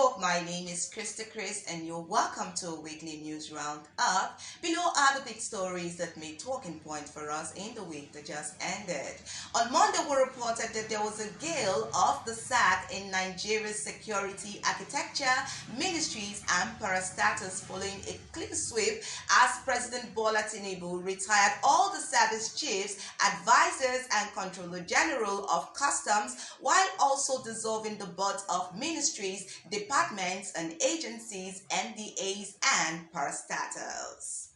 Hello, my name is Krista Chris and you're welcome to a weekly news roundup. Below are the big stories that made talking point for us in the week that just ended. On Monday, we reported that there was a gale of the SAC in Nigeria's security architecture, ministries and parastatals following a clean sweep as President Bola Tinubu retired all the service chiefs, advisors and Controller General of Customs while also dissolving the boards of ministries, departments and agencies, NDAs and parastatals.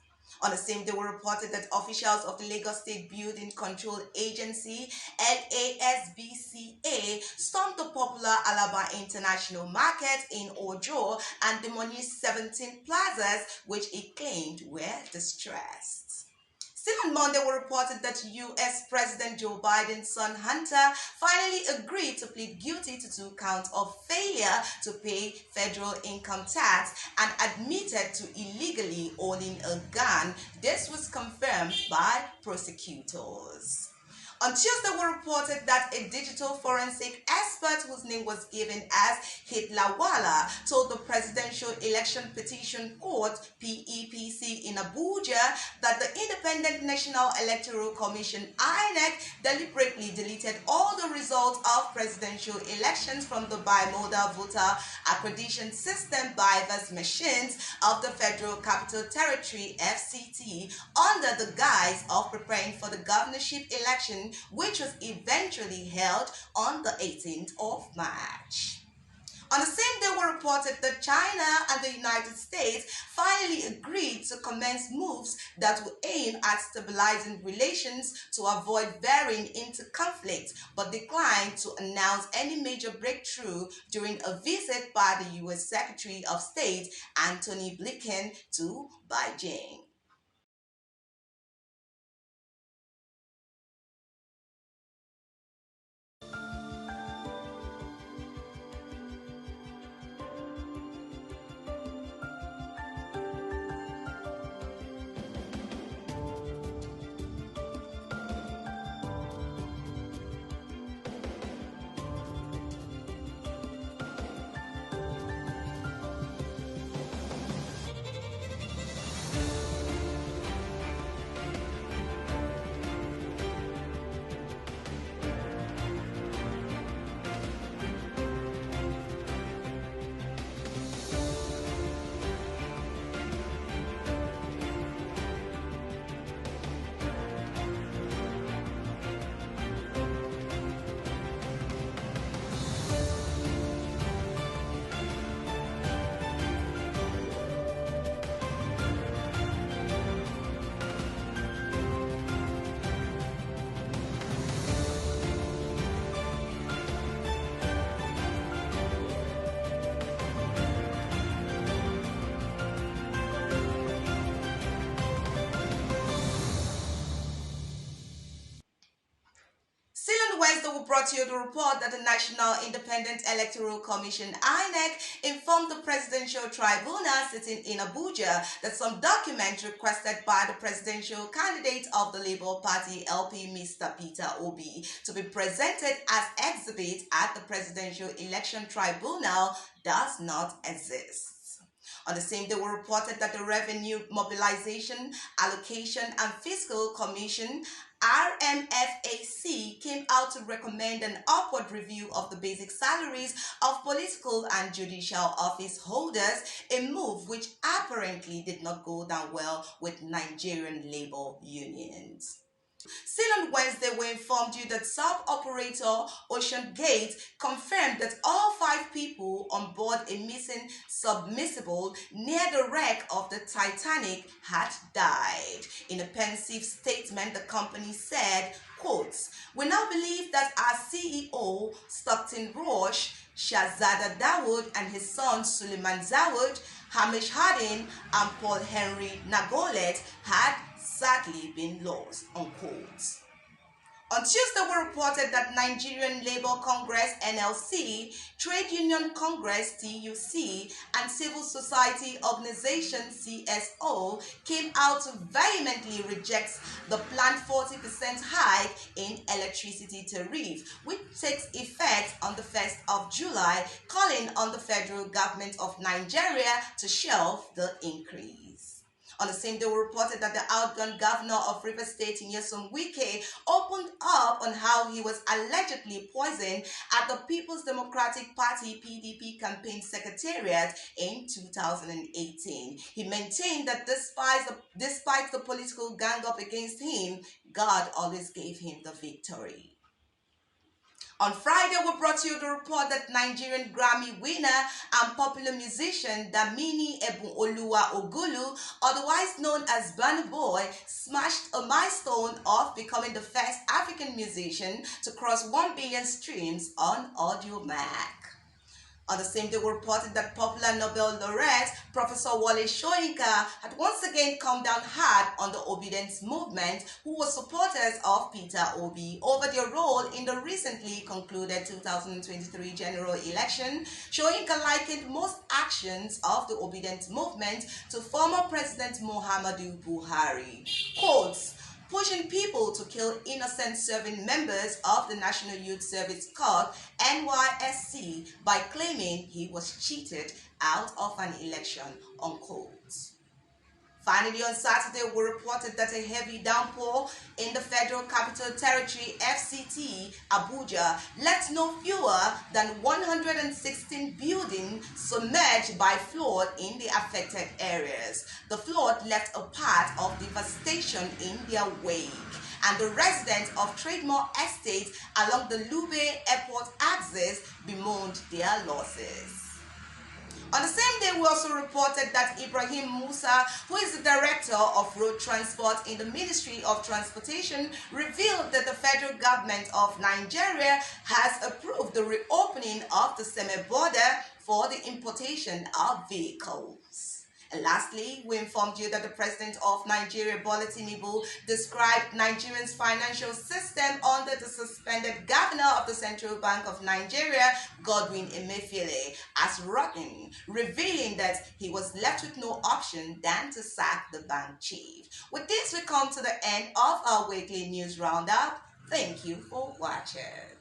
On the same day, we reported that officials of the Lagos State Building Control Agency, LASBCA, stormed the popular Alaba International Market in Ojo and demolished 17 plazas which it claimed were distressed. Still on Monday, we reported that U.S. President Joe Biden's son Hunter finally agreed to plead guilty to 2 counts of failure to pay federal income tax and admitted to illegally owning a gun. This was confirmed by prosecutors. On Tuesday, we reported that a digital forensic expert whose name was given as Hitlawala told the Presidential Election Petition Court, PEPC, in Abuja that the Independent National Electoral Commission, INEC, deliberately deleted all the results of presidential elections from the bimodal voter accreditation system BIVAS machines of the Federal Capital Territory, FCT, under the guise of preparing for the governorship election which was eventually held on the 18th of March. On the same day, we reported that China and the United States finally agreed to commence moves that will aim at stabilizing relations to avoid veering into conflict, but declined to announce any major breakthrough during a visit by the U.S. Secretary of State Antony Blinken to Beijing. Wednesday, we brought you the report that the National Independent Electoral Commission, INEC, informed the Presidential Tribunal sitting in Abuja that some documents requested by the presidential candidate of the Labour Party, LP, Mr. Peter Obi, to be presented as exhibit at the Presidential Election Tribunal does not exist. On the same day, we reported that the Revenue Mobilization, Allocation and Fiscal Commission, RMFAC, came out to recommend an upward review of the basic salaries of political and judicial office holders, a move which apparently did not go down well with Nigerian labor unions. Still on Wednesday, we informed you that sub-operator Ocean Gate confirmed that all 5 people on board a missing submersible near the wreck of the Titanic had died. In a pensive statement, the company said, quote, "We now believe that our CEO, Stockton Roche, Shahzada Dawood and his son Suleiman Dawood, Hamish Hardin and Paul Henry Nagolet had sadly been lost," unquote. On Tuesday, we reported that Nigerian Labour Congress (NLC), Trade Union Congress (TUC), and Civil Society Organization (CSO) came out to vehemently reject the planned 40% hike in electricity tariff, which takes effect on the 1st of July, calling on the federal government of Nigeria to shelve the increase. On the same day, we reported that the outgone governor of Rivers State, Nyesom Wike, opened up on how he was allegedly poisoned at the People's Democratic Party (PDP) campaign secretariat in 2018. He maintained that despite the political gang-up against him, God always gave him the victory. On Friday, we brought you the report that Nigerian Grammy winner and popular musician Damini Ebunoluwa Ogulu, otherwise known as Burna Boy, smashed a milestone of becoming the first African musician to cross 1 billion streams on Audiomack. On the same day, we reported that popular Nobel laureate Professor Wole Soyinka had once again come down hard on the Obedience movement, who were supporters of Peter Obi, over their role in the recently concluded 2023 general election. Soyinka likened most actions of the Obedience movement to former President Muhammadu Buhari. Quotes, pushing people to kill innocent serving members of the National Youth Service Corps (NYSC) by claiming he was cheated out of an election, unquote. Finally, on Saturday, we reported that a heavy downpour in the Federal Capital Territory (FCT), Abuja, left no fewer than 116 buildings submerged by flood in the affected areas. The flood left a path of devastation in their wake, and the residents of Trademore Estate along the Lube Airport axis bemoaned their losses. On the same day, we also reported that Ibrahim Musa, who is the Director of Road Transport in the Ministry of Transportation, revealed that the federal government of Nigeria has approved the reopening of the Seme border for the importation of vehicles. And lastly, we informed you that the President of Nigeria, Bola Tinubu, described Nigeria's financial system under the suspended Governor of the Central Bank of Nigeria, Godwin Emefiele, as rotten, revealing that he was left with no option than to sack the bank chief. With this, we come to the end of our weekly news roundup. Thank you for watching.